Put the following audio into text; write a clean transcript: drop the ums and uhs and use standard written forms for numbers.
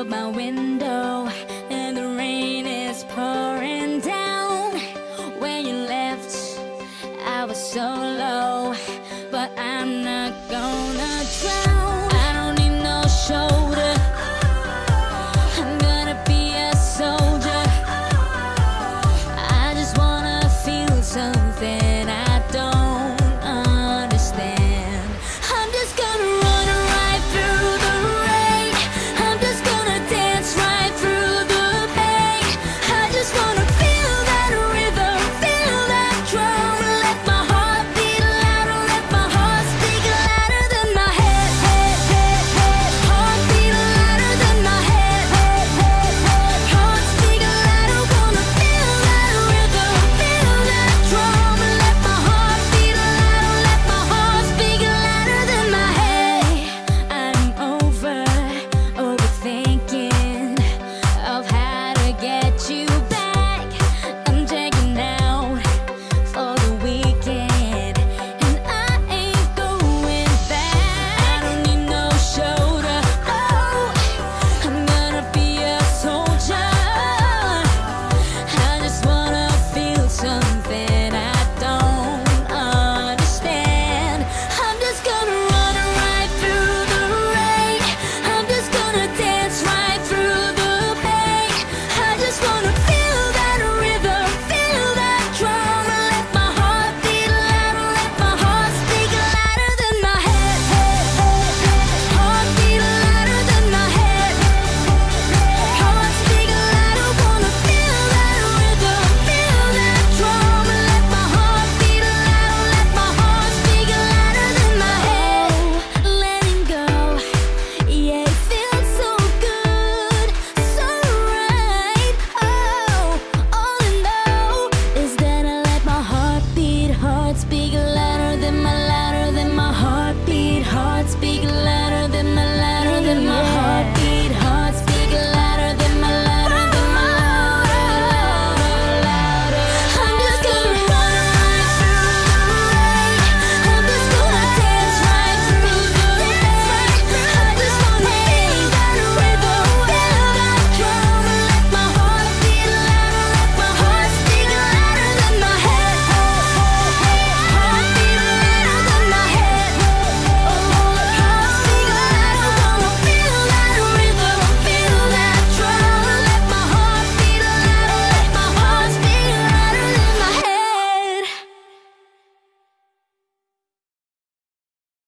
out my window and the rain is pouring down. When you left, I was so low, but I'm not gonna drown. I don't need no shoulder, I'm gonna be a soldier. I just wanna feel something I don't understand. I'm just gonna run right through the rain. I'm just gonna dance right through the pain. I just wanna feel that rhythm, feel that drum. Let my heart beat louder, let my heart speak louder than my head, head, head, head. Heart beat louder than my head, head, head, head. Heart speak louder, wanna feel that rhythm, feel that drum. Let my heart beat louder, let my heart speak louder than my head. I'm overthinking of how to get you back. I'm checking out for the weekend, and I ain't going back. I don't need no shoulder, oh, I'm gonna be a soldier. I just wanna feel something I don't understand. I'm just gonna run right through the rain. I'm just gonna dance right through the pain. I just wanna feel that rhythm, feel that drum. Let my heart beat louder, let my heart speak louder than my head, head, head, head. Heart beat louder than my head. Heart speak louder, wanna feel that rhythm, feel that drum. Let my heart beat louder, let my heart speak louder than my head. Letting go, yeah, it feels so good, so right. Oh, all I know is that I let my heart speak louder than my